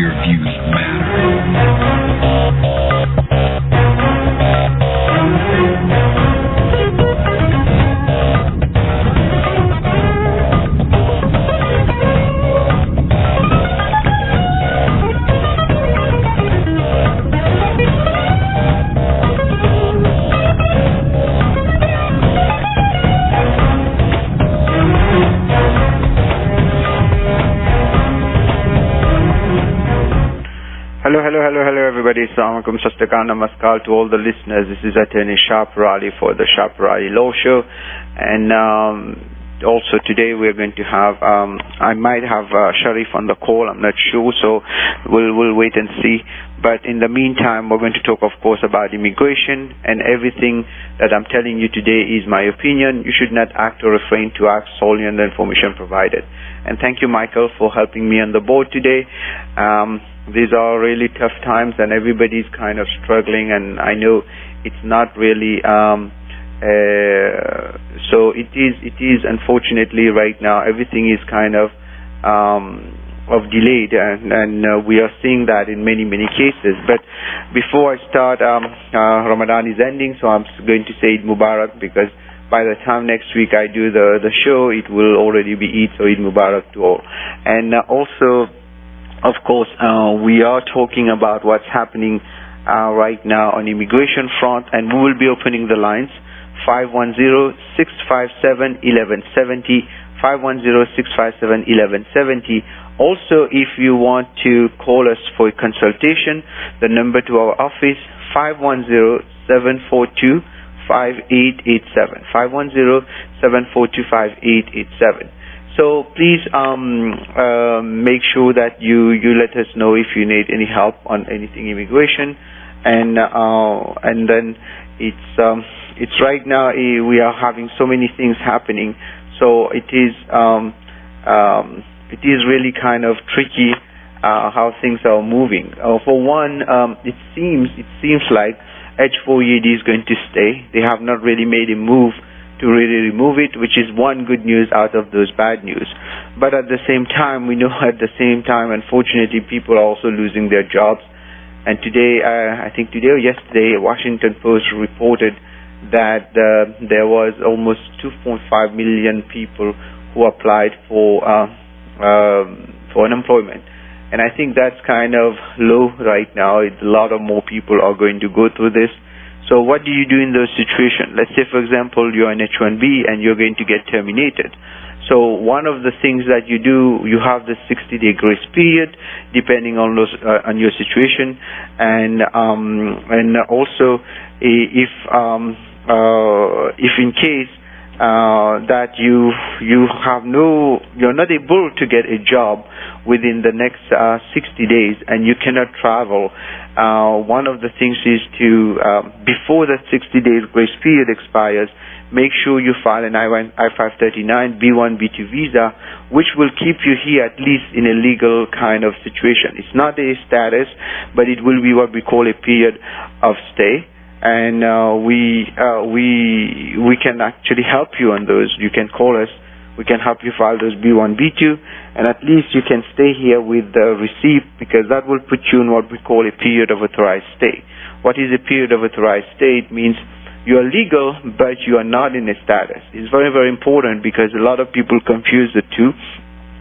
your views matter. Hello, everybody. Assalamu alaikum, Shastakar, Namaskar to all the listeners. This is Attorney Shah Peerally for the Shah Peerally Law Show. And also today we're going to have, I might have Sharif on the call, I'm not sure, so we'll wait and see. But in the meantime, we're going to talk, of course, about immigration, and everything that I'm telling you today is my opinion. You should not act or refrain to act solely on the information provided. And thank you, Michael, for helping me on the board today. These are really tough times, and everybody's kind of struggling, and I know it's not really so it is unfortunately right now everything is kind of delayed, and we are seeing that in many cases. But before I start, Ramadan is ending, so I'm going to say Eid Mubarak, because by the time next week I do the show, it will already be Eid, so Eid Mubarak to all. And also, of course, we are talking about what's happening right now on immigration front, and we will be opening the lines 510-657-1170, 510-657-1170. Also, if you want to call us for a consultation, the number to our office 510-742-5887, 510-742-5887. So please make sure that you let us know if you need any help on anything immigration, and then it's right now we are having so many things happening, so it is really kind of tricky how things are moving. For one, it seems like H4EAD is going to stay. They have not really made a move to really remove it, which is one good news out of those bad news. But at the same time, we know at the same time, unfortunately, people are also losing their jobs. And today, I think today or yesterday, Washington Post reported that there was almost 2.5 million people who applied for unemployment. And I think that's kind of low right now. A lot of more people are going to go through this. So what do you do in those situations? Let's say, for example, you're an H-1B and you're going to get terminated. So one of the things that you do, you have the 60-day grace period, depending on your situation, and also if in case that you're not able to get a job within the next 60 days and you cannot travel, one of the things is to, before that 60 days grace period expires, make sure you file an I-539, B1, B2 visa, which will keep you here at least in a legal kind of situation. It's not a status, but it will be what we call a period of stay. And we can actually help you on those. You can call us. We can help you file those B1, B2, and at least you can stay here with the receipt, because that will put you in what we call a period of authorized stay. What is a period of authorized stay? It means you are legal, but you are not in a status. It's very, very important, because a lot of people confuse the two.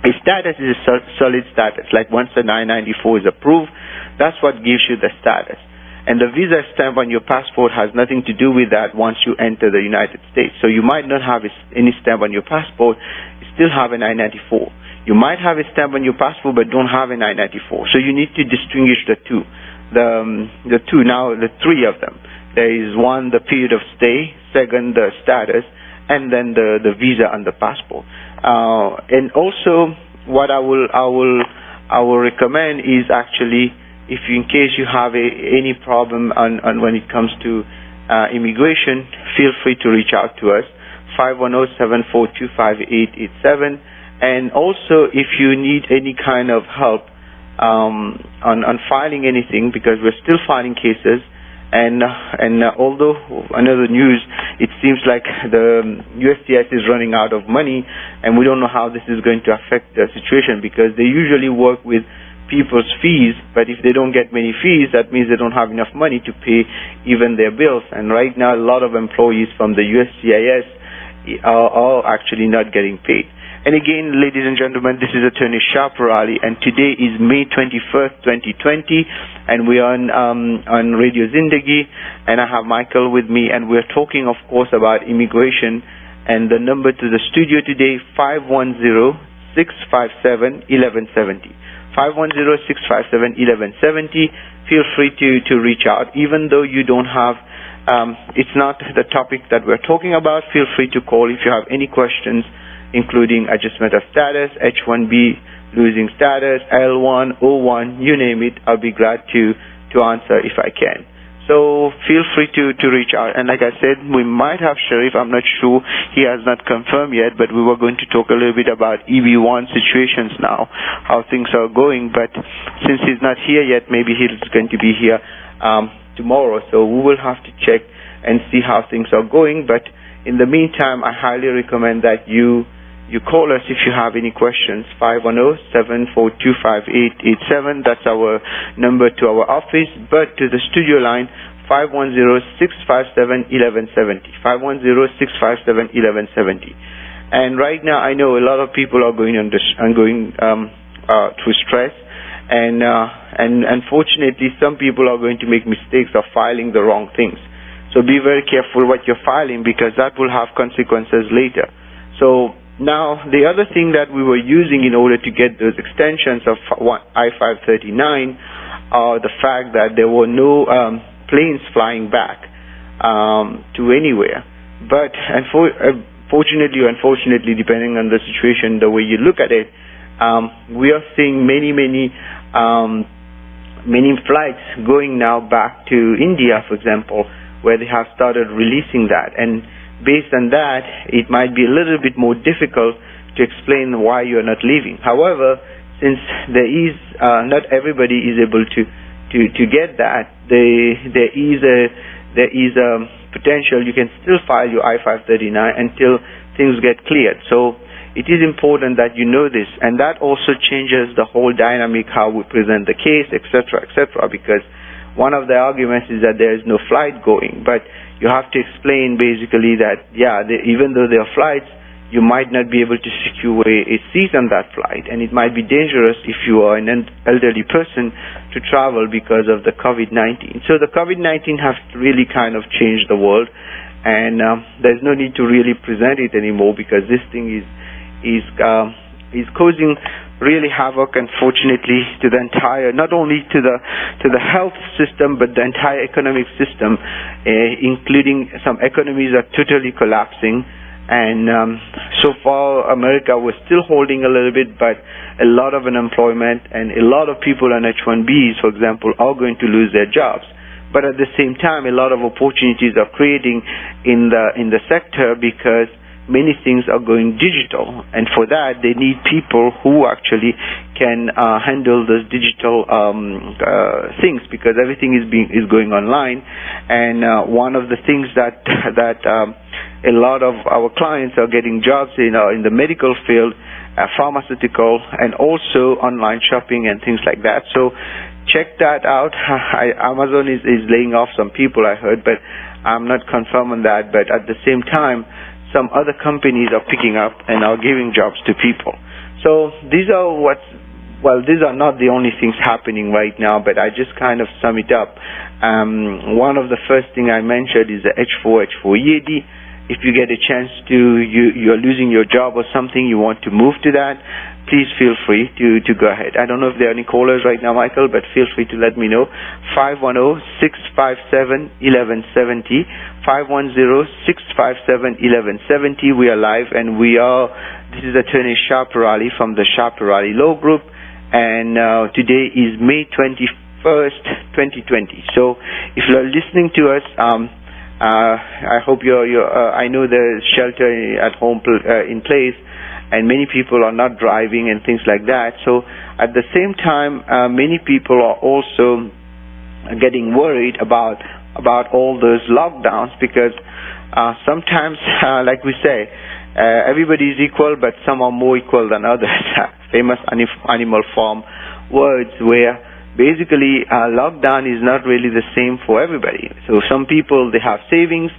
A status is a solid status. Like once the 994 is approved, that's what gives you the status. And the visa stamp on your passport has nothing to do with that once you enter the United States. So you might not have any stamp on your passport, you still have an I-94. You might have a stamp on your passport but don't have an I-94. So you need to distinguish the two. The three of them. There is one, the period of stay, second, the status, and then the visa on the passport. And also, what I will recommend is actually, if in case you have any problem on when it comes to immigration, feel free to reach out to us, 510-742-5887. And also, if you need any kind of help on filing anything, because we're still filing cases, and although another news, it seems like the USCIS is running out of money, and we don't know how this is going to affect the situation, because they usually work with people's fees, but if they don't get many fees, that means they don't have enough money to pay even their bills. And right now, a lot of employees from the USCIS are actually not getting paid. And again, ladies and gentlemen, this is Attorney Shah Peerally, and today is May 21st, 2020, and we are on Radio Zindagi, and I have Michael with me, and we're talking, of course, about immigration. And the number to the studio today, 510-657-1170. 510-657-1170. Feel free to reach out. Even though you don't have, it's not the topic that we're talking about, feel free to call if you have any questions, including adjustment of status, H-1B, losing status, L-1, O-1, you name it. I'll be glad to answer if I can. So feel free to reach out. And like I said, we might have Sharif. I'm not sure. He has not confirmed yet, but we were going to talk a little bit about EB1 situations now, how things are going. But since he's not here yet, maybe he's going to be here tomorrow. So we will have to check and see how things are going. But in the meantime, I highly recommend that you call us if you have any questions. 510-742-5887. That's our number to our office. But to the studio line, 510-657-1170. 510-657-1170. And right now, I know a lot of people are going through stress, and unfortunately, some people are going to make mistakes of filing the wrong things. So be very careful what you're filing, because that will have consequences later. So now, the other thing that we were using in order to get those extensions of I-539 are the fact that there were no planes flying back to anywhere. But fortunately or unfortunately, depending on the situation, the way you look at it, we are seeing many flights going now back to India, for example, where they have started releasing that. And based on that, it might be a little bit more difficult to explain why you're not leaving. However, since there is not everybody is able to get that, there is a potential you can still file your I-539 until things get cleared. So it is important that you know this, and that also changes the whole dynamic how we present the case, etc., because one of the arguments is that there is no flight going, but you have to explain basically that, even though there are flights, you might not be able to secure a seat on that flight, and it might be dangerous if you are an elderly person to travel because of the COVID-19. So the COVID-19 has really kind of changed the world, and there's no need to really present it anymore, because this thing is causing really havoc, unfortunately, to the entire, not only to the health system, but the entire economic system, including some economies are totally collapsing. And so far, America was still holding a little bit, but a lot of unemployment and a lot of people on H-1Bs, for example, are going to lose their jobs. But at the same time, a lot of opportunities are creating in the sector, because many things are going digital, and for that they need people who actually can handle those digital things, because everything is going online. And one of the things that a lot of our clients are getting jobs in the medical field, pharmaceutical, and also online shopping and things like that. So check that out. Amazon is laying off some people, I heard, but I'm not confirmed on that. But at the same time, some other companies are picking up and are giving jobs to people. So these are these are not the only things happening right now, but I just kind of sum it up. One of the first thing I mentioned is the H-4 EAD. If you get a chance you're losing your job or something, you want to move to that, please feel free to go ahead. I don't know if there are any callers right now, Michael, but feel free to let me know. 510-657-1170. 510-657-1170. We are live, and this is Attorney Shah Peerally from the Shah Peerally Law Group, and today is May 21st, 2020. So if you're listening to us, I hope I know there's shelter at home in place, and many people are not driving and things like that. So at the same time, many people are also getting worried about all those lockdowns, because sometimes, like we say, everybody is equal, but some are more equal than others. Famous Animal Farm words where basically lockdown is not really the same for everybody. So some people, they have savings,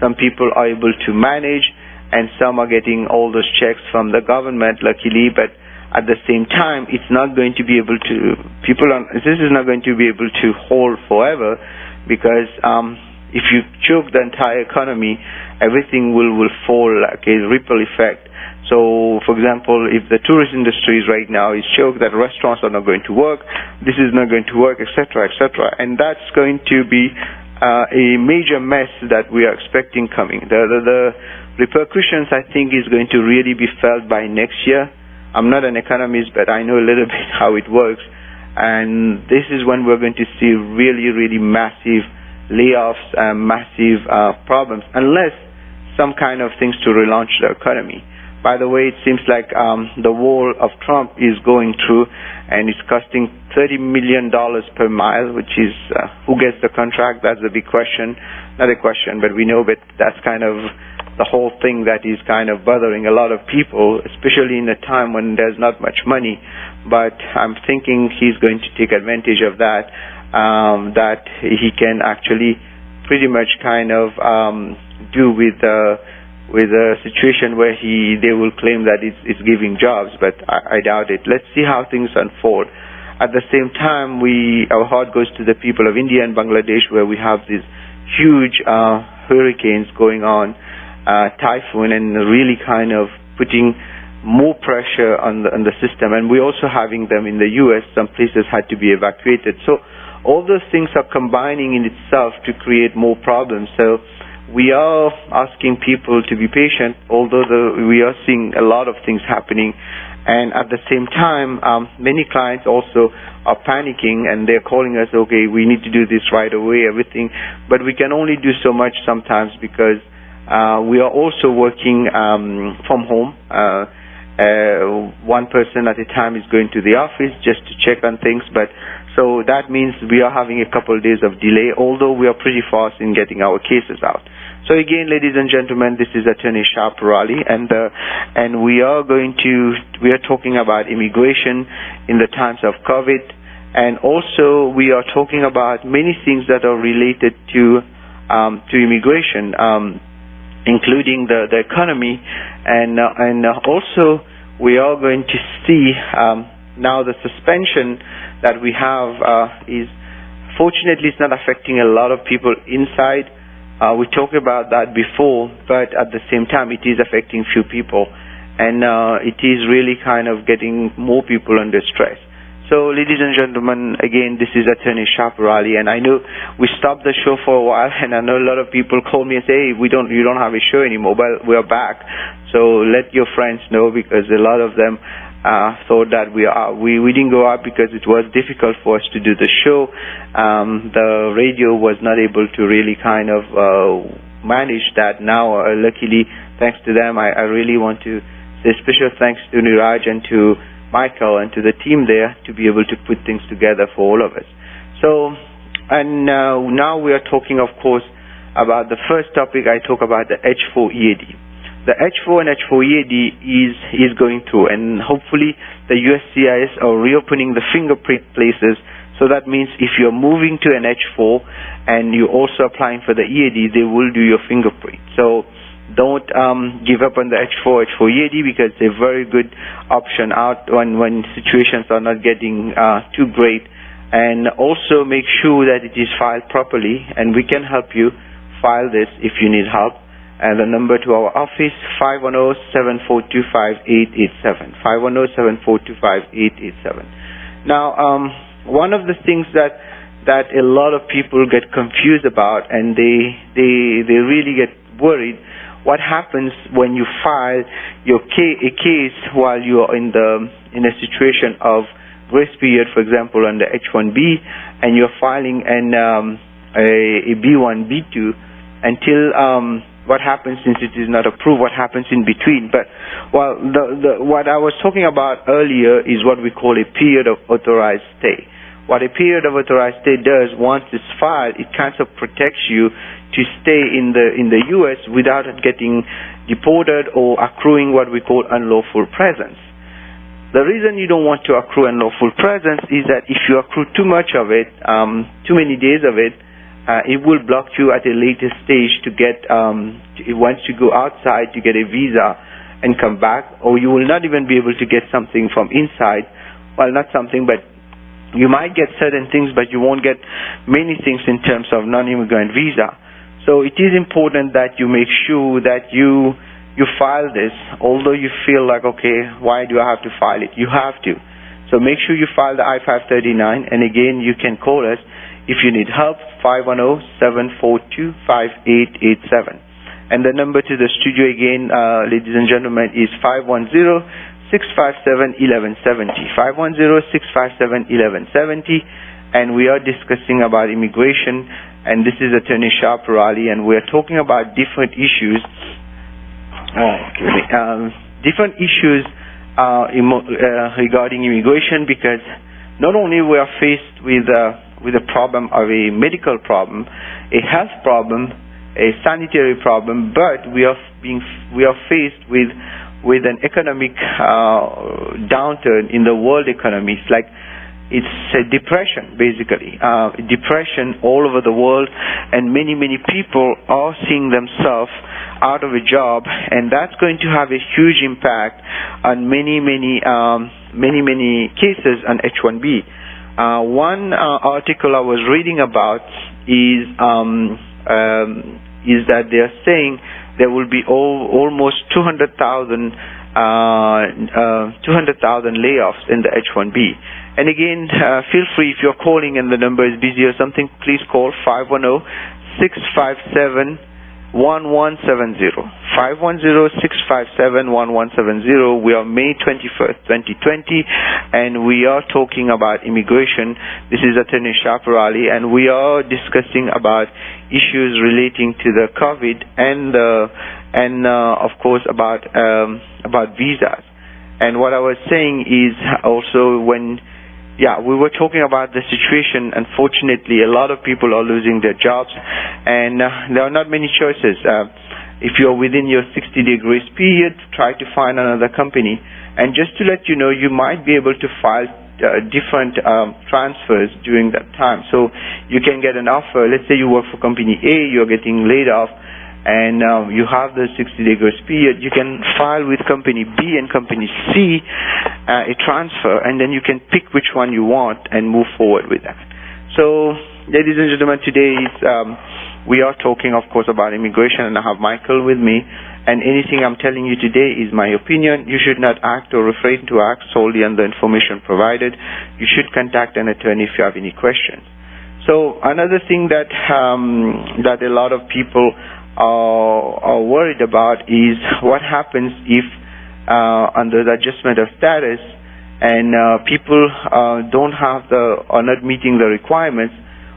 some people are able to manage, and some are getting all those checks from the government, luckily, but at the same time, it's not going to be able to, this is not going to be able to hold forever, because if you choke the entire economy, everything will fall like a ripple effect. So, for example, if the tourist industry right now is choked, that restaurants are not going to work, this is not going to work, etc., etc., and that's going to be a major mess that we are expecting coming. The repercussions, I think, is going to really be felt by next year. I'm not an economist, but I know a little bit how it works, and this is when we're going to see really, really massive layoffs and massive problems, unless some kind of things to relaunch the economy. By the way, it seems like the wall of Trump is going through, and it's costing $30 million per mile, which is who gets the contract? That's the big question. Not a question, but we know that that's kind of the whole thing that is kind of bothering a lot of people, especially in a time when there's not much money. But I'm thinking he's going to take advantage of that, that he can actually pretty much kind of do with a situation where they will claim that it's giving jobs, but I doubt it. Let's see how things unfold. At the same time, our heart goes to the people of India and Bangladesh, where we have these huge hurricanes going on, typhoon, and really kind of putting more pressure on the system. And we're also having them in the U.S. Some places had to be evacuated. So all those things are combining in itself to create more problems. So we are asking people to be patient, although we are seeing a lot of things happening. And at the same time, many clients also are panicking, and they're calling us, okay, we need to do this right away, everything. But we can only do so much sometimes, because we are also working from home. One person at a time is going to the office just to check on things, but so that means we are having a couple of days of delay, although we are pretty fast in getting our cases out. So again, ladies and gentlemen, this is Attorney Shah Peerally, and we are talking about immigration in the times of COVID, and also we are talking about many things that are related to immigration, including the economy, and also we are going to see now the suspension that we have is, fortunately, it's not affecting a lot of people inside. We talked about that before, but at the same time, it is affecting few people, and it is really kind of getting more people under stress. So, ladies and gentlemen, again, this is Attorney Shah Peerally, and I know we stopped the show for a while, and I know a lot of people call me and say, hey, you don't have a show anymore. Well, we're back. So let your friends know, because a lot of them thought that we didn't go out because it was difficult for us to do the show. The radio was not able to really kind of manage that. Now, luckily, thanks to them, I really want to say special thanks to Niraj and to Michael and to the team there to be able to put things together for all of us. So, and now we are talking, of course, about the first topic. I talk about the H4 EAD. The H4 and H4 EAD is going through, and hopefully the USCIS are reopening the fingerprint places. So that means if you're moving to an H4 and you're also applying for the EAD, they will do your fingerprint. So don't give up on the H4 EAD, because it's a very good option out when situations are not getting too great. And also make sure that it is filed properly, and we can help you file this if you need help. And the number to our office, 510-742-5887. 510-742-5887. Now, one of the things that a lot of people get confused about, and they really get worried, what happens when you file a case while you are in a situation of grace period, for example, under H1B, and you're filing a B1, B2 until what happens since it is not approved, what happens in between. But what I was talking about earlier is what we call a period of authorized stay. What a period of authorized stay does, once it's filed, it kind of protects you to stay in the U.S. without getting deported or accruing what we call unlawful presence. The reason you don't want to accrue unlawful presence is that if you accrue too much of it, too many days of it, it will block you at a later stage to get, once you go outside to get a visa and come back, or you will not even be able to get something from inside. Well, not something, but you might get certain things, but you won't get many things in terms of non-immigrant visa. So it is important that you make sure that you file this, although you feel like, okay, why do I have to file it? You have to. So make sure you file the I-539, and again, you can call us if you need help, 510-742-5887. And the number to the studio again, ladies and gentlemen, is 510-657-1170. 510-657-1170. And we are discussing about immigration, and this is Attorney Shah Peerally, and we are talking about different issues different issues regarding immigration, because not only we are faced with a problem of a medical problem, a health problem, a sanitary problem, but we are faced with an economic downturn in the world economy. It's a depression, basically. Depression all over the world, and many people are seeing themselves out of a job, and that's going to have a huge impact on many cases on H-1B. One article I was reading about is that they are saying there will be almost 200,000 layoffs in the H-1B. And again, feel free, if you're calling and the number is busy or something, please call 510-657-1170. 510-657-1170. We are May 21st, 2020, and we are talking about immigration. This is Attorney Shah Peerally, and we are discussing about issues relating to the COVID and of course about visas. And what I was saying is also we were talking about the situation. Unfortunately, a lot of people are losing their jobs, and there are not many choices. If you're within your 60-day grace period, try to find another company. And just to let you know, you might be able to file different transfers during that time. So you can get an offer. Let's say you work for company A, you're getting laid off, and you have the 60-day grace period. You can file with company B and company C a transfer, and then you can pick which one you want and move forward with that. So, ladies and gentlemen, today we are talking, of course, about immigration, and I have Michael with me. And anything I'm telling you today is my opinion. You should not act or refrain to act solely on the information provided. You should contact an attorney if you have any questions. So, another thing that a lot of people are worried about is what happens if under the adjustment of status and people are not meeting the requirements.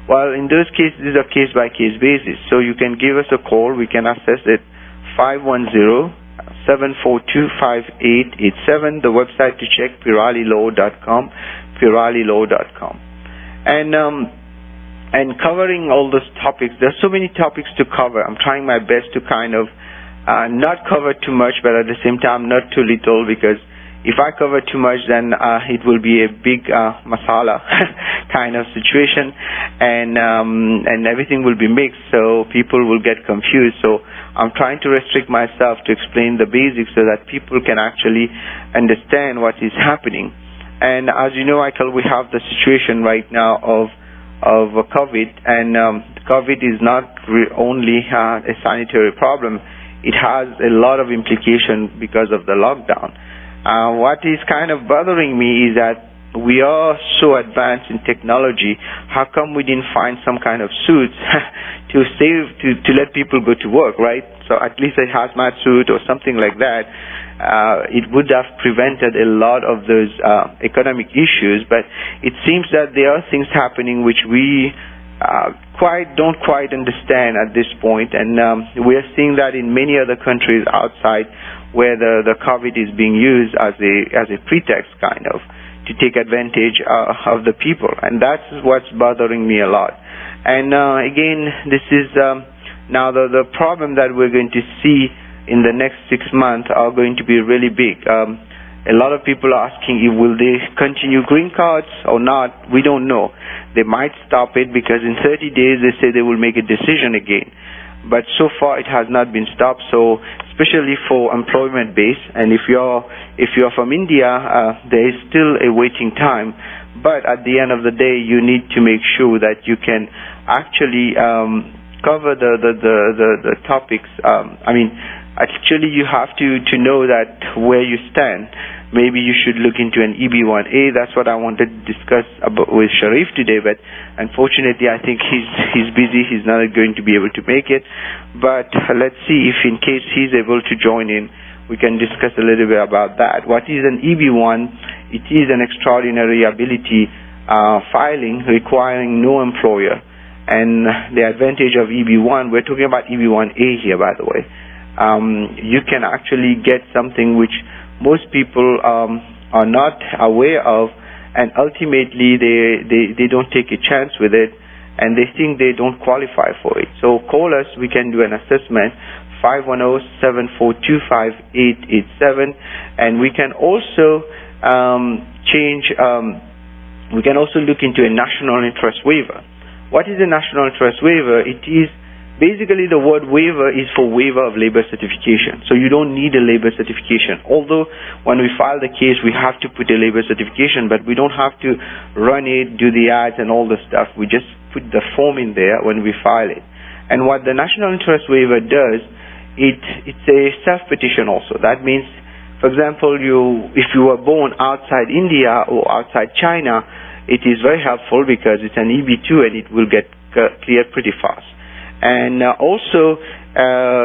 Well, in those cases, these are case-by-case basis. So you can give us a call. We can assess it. 510-742-5887. The website to check, peerallylaw.com, peerallylaw.com. And covering all those topics, there's so many topics to cover. I'm trying my best to kind of not cover too much, but at the same time not too little, because if I cover too much, then it will be a big masala kind of situation, and everything will be mixed, so people will get confused. So I'm trying to restrict myself to explain the basics so that people can actually understand what is happening. And as you know, Michael, we have the situation right now of COVID, and COVID is not only a sanitary problem. It has a lot of implications because of the lockdown. What is kind of bothering me is that we are so advanced in technology. How come we didn't find some kind of suits to let people go to work, right? So at least a hazmat suit or something like that. It would have prevented a lot of those economic issues. But it seems that there are things happening which we don't quite understand at this point, and we are seeing that in many other countries outside, where the COVID is being used as a pretext, kind of, to take advantage of the people, and that's what's bothering me a lot. And again, this is now the problem that we're going to see in the next 6 months are going to be really big. A lot of people are asking if will they continue green cards or not. We don't know. They might stop it because in 30 days they say they will make a decision again. But so far it has not been stopped. So especially for employment base, and if you're from India, there is still a waiting time. But at the end of the day, you need to make sure that you can actually cover the topics. Actually you have to know that where you stand. Maybe you should look into an EB1A. That's what I wanted to discuss with Sharif today, but unfortunately I think he's busy. He's not going to be able to make it. But let's see if in case he's able to join in, we can discuss a little bit about that. What is an EB1? It is an extraordinary ability filing requiring no employer. And the advantage of EB1, we're talking about EB1A here, by the way. You can actually get something which most people are not aware of, and ultimately they don't take a chance with it, and they think they don't qualify for it. So call us. We can do an assessment, 510-7425-887, and we can also we can also look into a national interest waiver. What is a national interest waiver? It is basically, the word waiver is for waiver of labor certification. So you don't need a labor certification. Although when we file the case, we have to put a labor certification, but we don't have to run it, do the ads and all the stuff. We just put the form in there when we file it. And what the national interest waiver does, it's a self-petition also. That means, for example, if you were born outside India or outside China, it is very helpful because it's an EB2 and it will get cleared pretty fast. And also,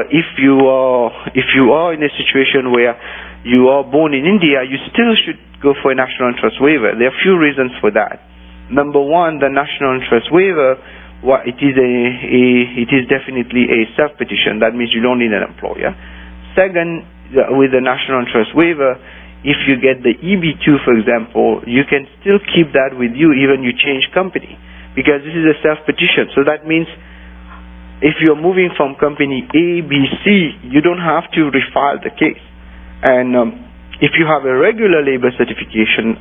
if you are in a situation where you are born in India, you still should go for a national interest waiver. There are a few reasons for that. Number one, the national interest waiver, it is definitely a self-petition. That means you don't need an employer. Second, with the national interest waiver, if you get the EB2, for example, you can still keep that with you even you change company, because this is a self-petition. So that means if you're moving from company A, B, C, you don't have to refile the case. And if you have a regular labor certification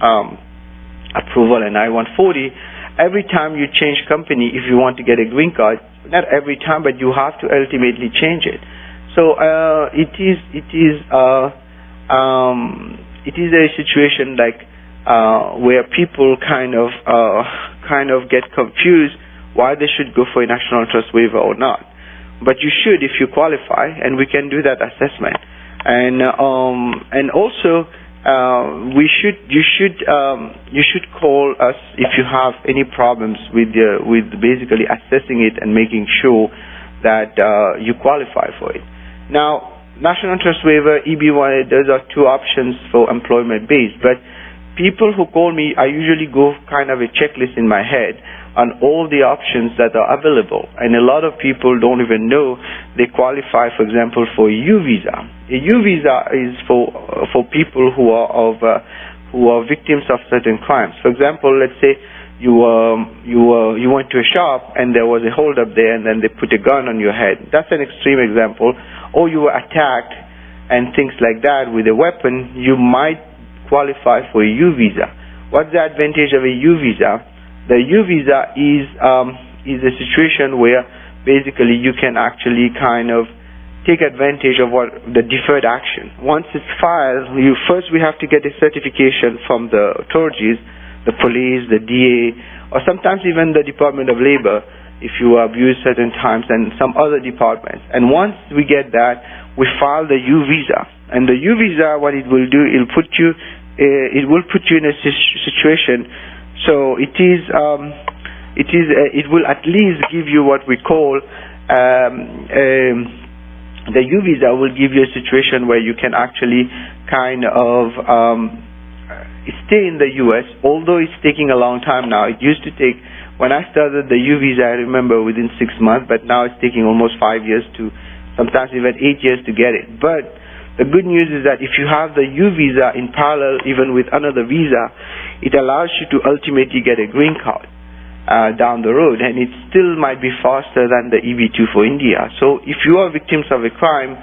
approval and I-140, every time you change company, if you want to get a green card, not every time, but you have to ultimately change it. So it is a situation like where people kind of get confused why they should go for a national interest waiver or not. But you should if you qualify, and we can do that assessment. And also you should call us if you have any problems with basically assessing it and making sure that you qualify for it. Now, national interest waiver, EB1, those are two options for employment based. But people who call me, I usually go kind of a checklist in my head on all the options that are available, and a lot of people don't even know they qualify, for example, for a U visa. A U visa is for people who are victims of certain crimes. For example, let's say you went to a shop and there was a hold up there, and then they put a gun on your head. That's an extreme example. Or you were attacked and things like that with a weapon. You might qualify for a U visa. What's the advantage of a U visa? The U visa is a situation where basically you can actually kind of take advantage of what the deferred action. Once it's filed, we have to get a certification from the authorities, the police, the DA, or sometimes even the Department of Labor if you are abused certain times, and some other departments. And once we get that, we file the U visa. And the U visa, what it will do, it will put you in a situation. So it will at least give you what we call the U visa will give you a situation where you can actually kind of stay in the U.S. Although it's taking a long time now. It used to take, when I started the U visa, I remember within 6 months, but now it's taking almost 5 years to, sometimes even 8 years to get it. But the good news is that if you have the U visa in parallel even with another visa, it allows you to ultimately get a green card down the road, and it still might be faster than the EB2 for India. So if you are victims of a crime,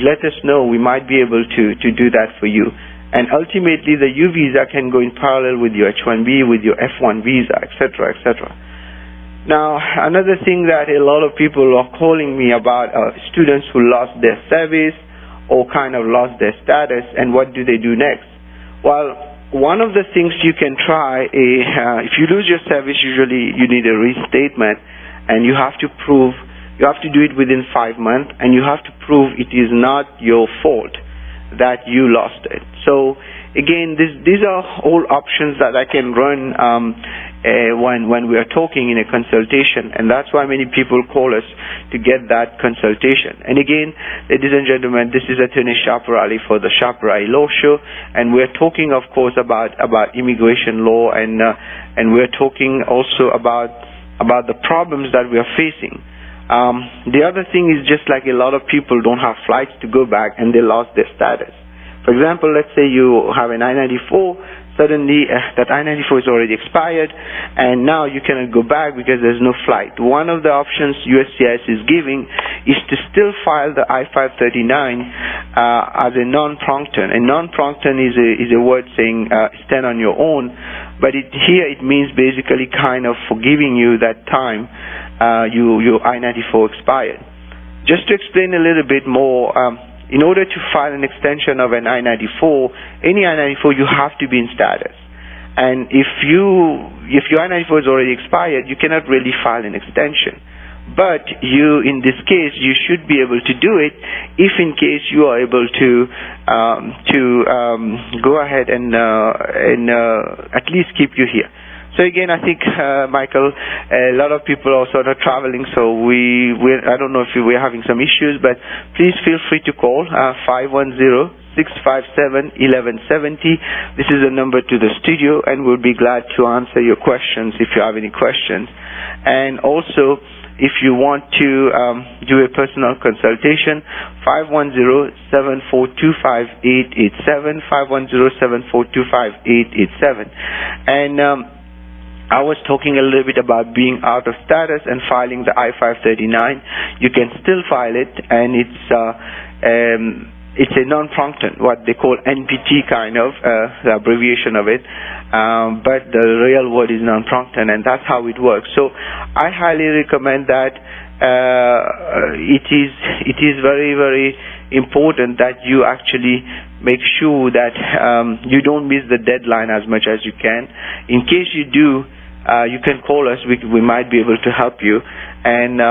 let us know. We might be able to do that for you. And ultimately, the U visa can go in parallel with your H-1B, with your F-1 visa, etc., etc. Now, another thing that a lot of people are calling me about are students who lost their service or kind of lost their status, and what do they do next? Well, one of the things you can try is, if you lose your service, usually you need a restatement, and you have to do it within 5 months, and you have to prove it is not your fault that you lost it. So again, these are all options that I can run when we are talking in a consultation, and that's why many people call us to get that consultation. And again, ladies and gentlemen, this is Attorney Shah Peerally for the Shah Peerally Law Show, and we're talking, of course, about immigration law, and we're talking also about the problems that we are facing. The other thing is, just like a lot of people don't have flights to go back and they lost their status. For example, let's say you have an I-94, suddenly that I-94 is already expired, and now you cannot go back because there's no flight. One of the options USCIS is giving is to still file the I-539 as a non-proncton. A non-proncton is a word saying stand on your own, but here it means basically kind of forgiving you that time your I-94 expired. Just to explain a little bit more, in order to file an extension of an I-94, any I-94, you have to be in status. And if your I-94 is already expired, you cannot really file an extension. But in this case, you should be able to do it if in case you are able to go ahead and at least keep you here. So again, I think, Michael, a lot of people are sort of traveling, so I don't know if we're having some issues, but please feel free to call 510-657-1170. This is a number to the studio, and we'll be glad to answer your questions if you have any questions. And also, if you want to do a personal consultation, 510-742-5887, 510-742-5887. And I was talking a little bit about being out of status and filing the I-539. You can still file it, and it's a non-proncton, what they call NPT kind of, the abbreviation of it, but the real word is non-proncton, and that's how it works. So I highly recommend that. It is very, very important that you actually make sure that you don't miss the deadline as much as you can. In case you do, you can call us. We might be able to help you, and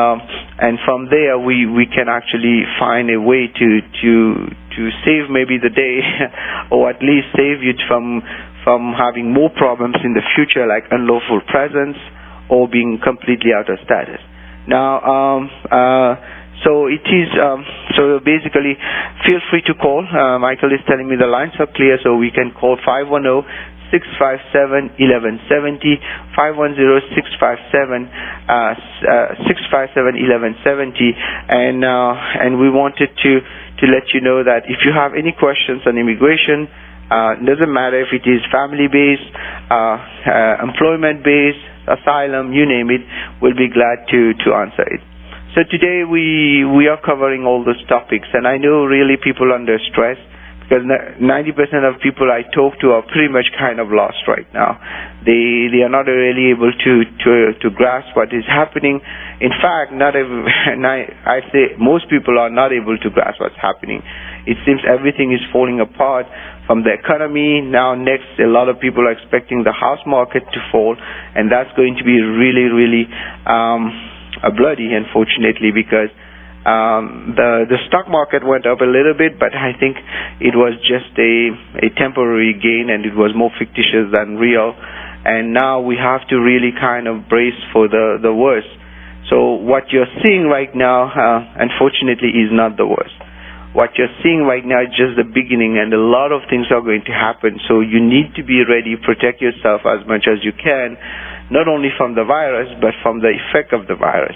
from there we can actually find a way to save maybe the day, or at least save you from having more problems in the future, like unlawful presence or being completely out of status. Now, so it is. So basically, feel free to call. Michael is telling me the lines are clear, so we can call 510-657-1170, 510-657-1170, and we wanted to let you know that if you have any questions on immigration, it doesn't matter if it is family-based, employment-based, asylum, you name it, we'll be glad to answer it. So today we are covering all those topics, and I know really people under stress, because 90% of people I talk to are pretty much kind of lost right now. They are not really able to grasp what is happening. In fact, I say most people are not able to grasp what's happening. It seems everything is falling apart from the economy. Now next, a lot of people are expecting the house market to fall, and that's going to be really, really bloody, unfortunately, because the stock market went up a little bit, but I think it was just a temporary gain, and it was more fictitious than real. And now we have to really kind of brace for the worst. So what you're seeing right now, unfortunately, is not the worst. What you're seeing right now is just the beginning, and a lot of things are going to happen. So you need to be ready, protect yourself as much as you can, not only from the virus, but from the effect of the virus.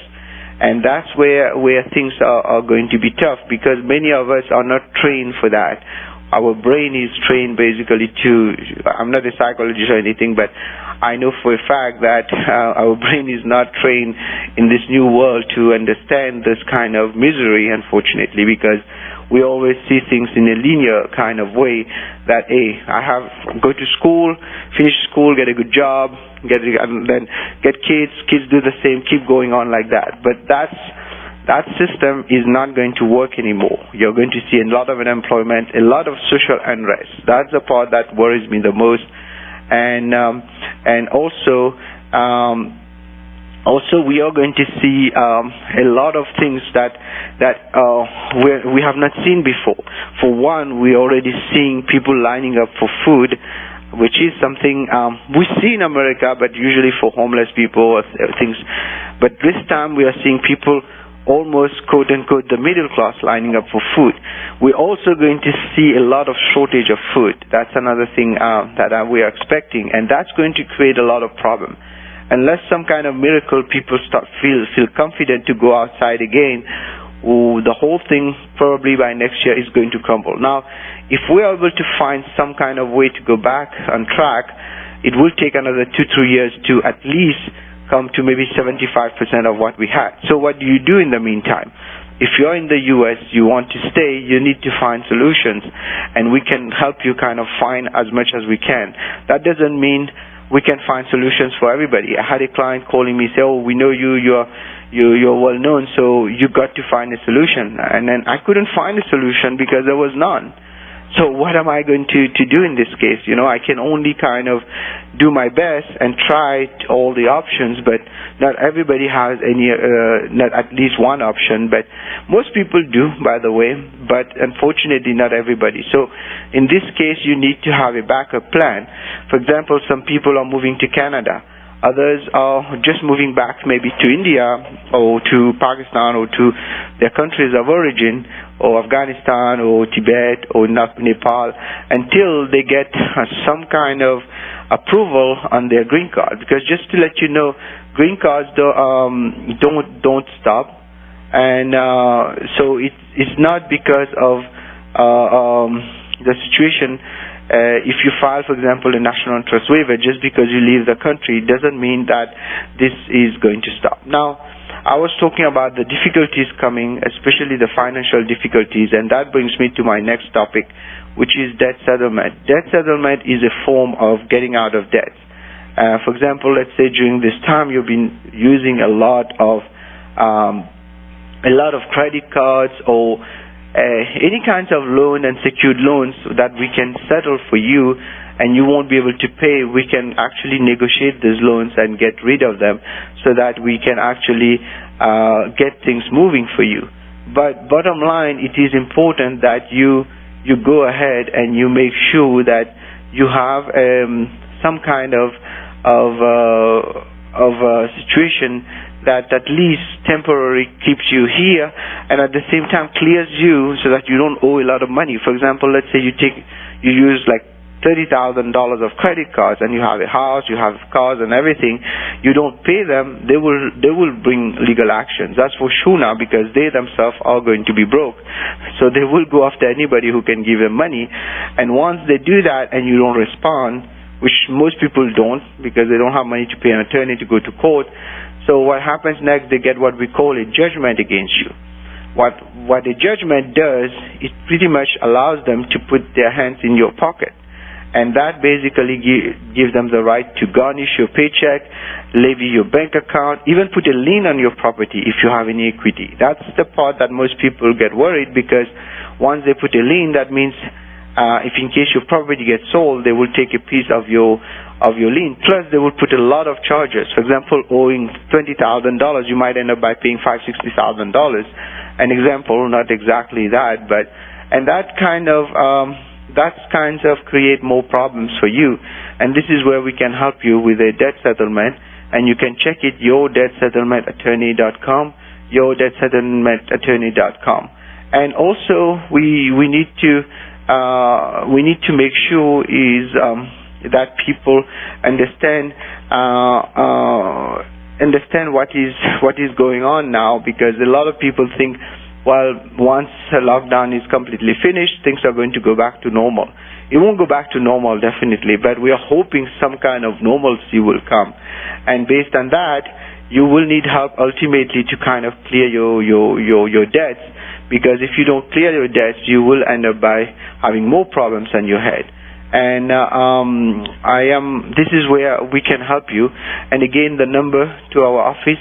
And that's where things are going to be tough, because many of us are not trained for that. Our brain is trained basically I'm not a psychologist or anything, but I know for a fact that our brain is not trained in this new world to understand this kind of misery, unfortunately, because we always see things in a linear kind of way, that go to school, finish school, get a good job, and then get kids do the same, keep going on like that. But that system is not going to work anymore. You're going to see a lot of unemployment, a lot of social unrest. That's the part that worries me the most. And also we are going to see a lot of things that we have not seen before. For one, we're already seeing people lining up for food, which is something we see in America, but usually for homeless people or things. But this time we are seeing people almost quote-unquote the middle class lining up for food. We're also going to see a lot of shortage of food. That's another thing that we are expecting, and that's going to create a lot of problem. Unless some kind of miracle, people feel confident to go outside again, the whole thing probably by next year is going to crumble. Now, if we are able to find some kind of way to go back on track, it will take another 2-3 years to at least come to maybe 75% of what we had. So what do you do in the meantime? If you're in the U.S., you want to stay, you need to find solutions, and we can help you kind of find as much as we can. That doesn't mean we can find solutions for everybody. I had a client calling me, say, "Oh, we know you're well known, so you got to find a solution." And then I couldn't find a solution because there was none. So what am I going to do in this case? I can only kind of do my best and try all the options, but not everybody has not at least one option. But most people do, by the way, but unfortunately not everybody. So in this case, you need to have a backup plan. For example, some people are moving to Canada. Others are just moving back maybe to India or to Pakistan or to their countries of origin, or Afghanistan or Tibet or Nepal, until they get some kind of approval on their green card. Because just to let you know, green cards don't stop, and so it's not because of the situation. If you file, for example, a national interest waiver, just because you leave the country doesn't mean that this is going to stop. Now, I was talking about the difficulties coming, especially the financial difficulties, and that brings me to my next topic, which is debt settlement. Debt settlement is a form of getting out of debt. For example, let's say during this time you've been using a lot of credit cards or any kinds of loan and secured loans that we can settle for you, and you won't be able to pay. We can actually negotiate these loans and get rid of them so that we can actually get things moving for you. But bottom line, it is important that you go ahead and you make sure that you have some kind of situation that at least temporarily keeps you here, and at the same time clears you so that you don't owe a lot of money. For example, let's say you use like $30,000 of credit cards, and you have a house, you have cars and everything. You don't pay them, they will bring legal actions. That's for sure now, because they themselves are going to be broke. So they will go after anybody who can give them money. And once they do that and you don't respond, which most people don't, because they don't have money to pay an attorney to go to court, so what happens next, they get what we call a judgment against you. What a judgment does, it pretty much allows them to put their hands in your pocket. And that basically gives them the right to garnish your paycheck, levy your bank account, even put a lien on your property if you have any equity. That's the part that most people get worried, because once they put a lien, that means if in case your property gets sold, they will take a piece of your lien. Plus, they will put a lot of charges. For example, owing $20,000, you might end up by paying $50,000, $60,000. An example, not exactly that, but and that kind of create more problems for you. And this is where we can help you with a debt settlement. And you can check it, yourdebtsettlementattorney.com, yourdebtsettlementattorney.com. And also, we need to make sure is that people understand what is going on now, because a lot of people think, well, once the lockdown is completely finished, things are going to go back to normal. It won't go back to normal, definitely, but we are hoping some kind of normalcy will come. And based on that, you will need help ultimately to kind of clear your debts, because if you don't clear your debts, you will end up by having more problems on your head. And this is where we can help you. And again, the number to our office,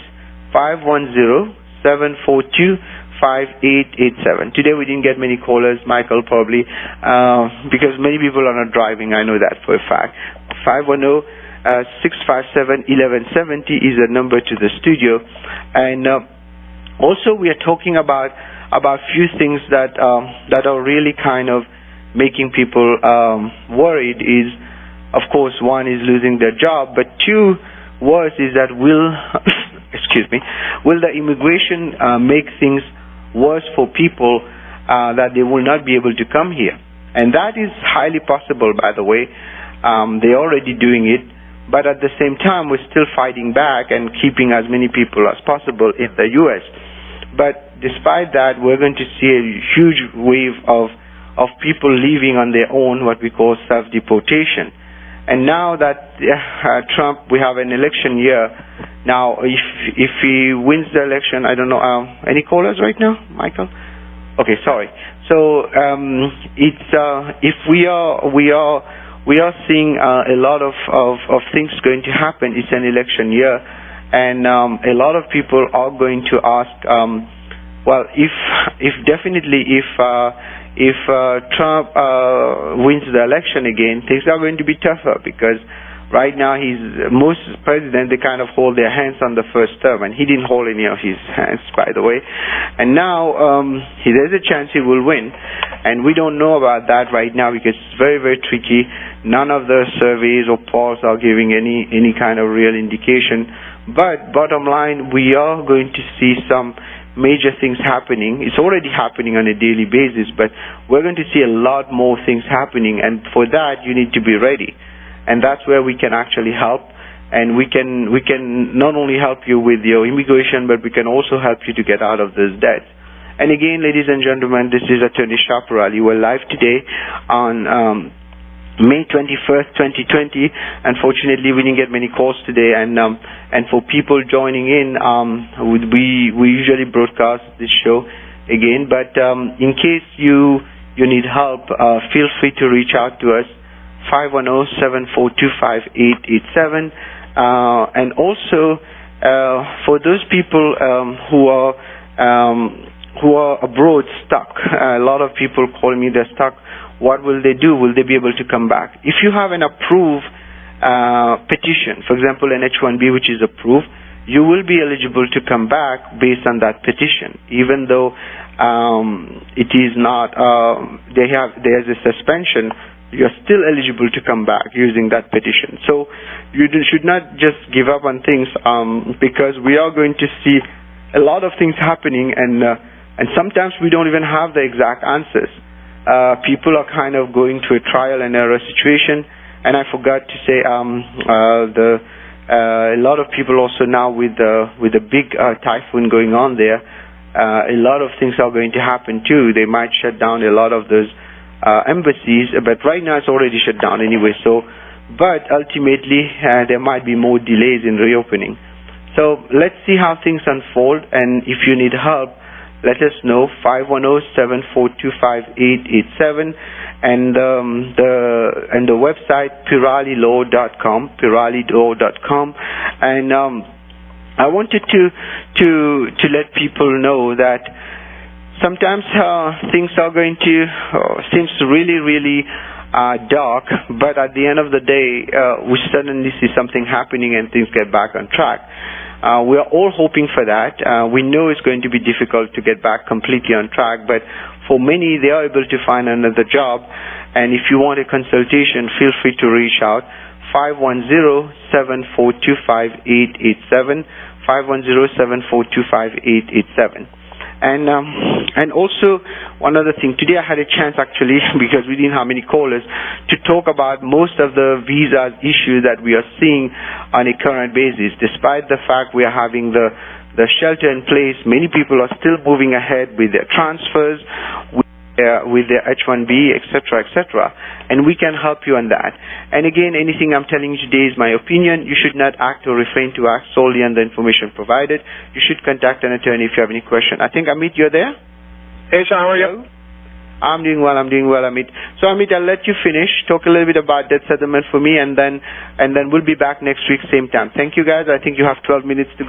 510-742-5887. Today we didn't get many callers, Michael, probably, because many people are not driving. I know that for a fact. 510-657-1170 is the number to the studio. And also we are talking about few things that are really kind of making people worried. Is, of course, one is losing their job, but two, worse is that will the immigration make things worse for people that they will not be able to come here? And that is highly possible, by the way. They're already doing it, but at the same time we're still fighting back and keeping as many people as possible in the U.S. But despite that, we're going to see a huge wave of people leaving on their own, what we call self-deportation. And now that Trump, we have an election year. Now, if he wins the election, I don't know, any callers right now, Michael? Okay, sorry. So if we are seeing a lot of things going to happen. It's an election year, and a lot of people are going to ask, well, if Trump wins the election again, things are going to be tougher, because right now most presidents, they kind of hold their hands on the first term, and he didn't hold any of his hands, by the way. And now there's a chance he will win, and we don't know about that right now because it's very, very tricky. None of the surveys or polls are giving any kind of real indication. But bottom line, we are going to see some major things happening. It's already happening on a daily basis, but we're going to see a lot more things happening, and for that you need to be ready. And that's where we can actually help, and we can not only help you with your immigration, but we can also help you to get out of this debt. And again, ladies and gentlemen, this is Attorney Shah Peerally. We're live today on May 21st, 2020. Unfortunately, we didn't get many calls today, and for people joining in, we usually broadcast this show again. But in case you need help, feel free to reach out to us, 510-742-5887. And also for those people who are abroad stuck, a lot of people call me, they're stuck. What will they do? Will they be able to come back? If you have an approved petition, for example, an H-1B which is approved, you will be eligible to come back based on that petition, even though it is not, there's a suspension. You're still eligible to come back using that petition. So you should not just give up on things, because we are going to see a lot of things happening, and sometimes we don't even have the exact answers. People are kind of going to a trial and error situation, and I forgot to say a lot of people also now with the big typhoon going on there, a lot of things are going to happen too. They might shut down a lot of those embassies, but right now it's already shut down anyway. So, but ultimately there might be more delays in reopening. So let's see how things unfold, and if you need help, let us know, 510-742-5887, and the website peerallylaw.com, peerallylaw.com. And I wanted to let people know that sometimes things are going to seems really, really dark, but at the end of the day, we suddenly see something happening and things get back on track. We are all hoping for that. We know it's going to be difficult to get back completely on track, but for many, they are able to find another job. And if you want a consultation, feel free to reach out, 510-742-5887, 510-742-5887. And also one other thing, today I had a chance actually, because we didn't have many callers, to talk about most of the visa issues that we are seeing on a current basis. Despite the fact we are having the shelter in place, many people are still moving ahead with their transfers, with their H-1B, etc., etc. And we can help you on that. And again, anything I'm telling you today is my opinion. You should not act or refrain to act solely on the information provided. You should contact an attorney if you have any question. I think, Amit, you're there? Hey, Shah, how are you? I'm doing well, Amit. So, Amit, I'll let you finish. Talk a little bit about debt settlement for me, and then we'll be back next week, same time. Thank you, guys. I think you have 12 minutes to go.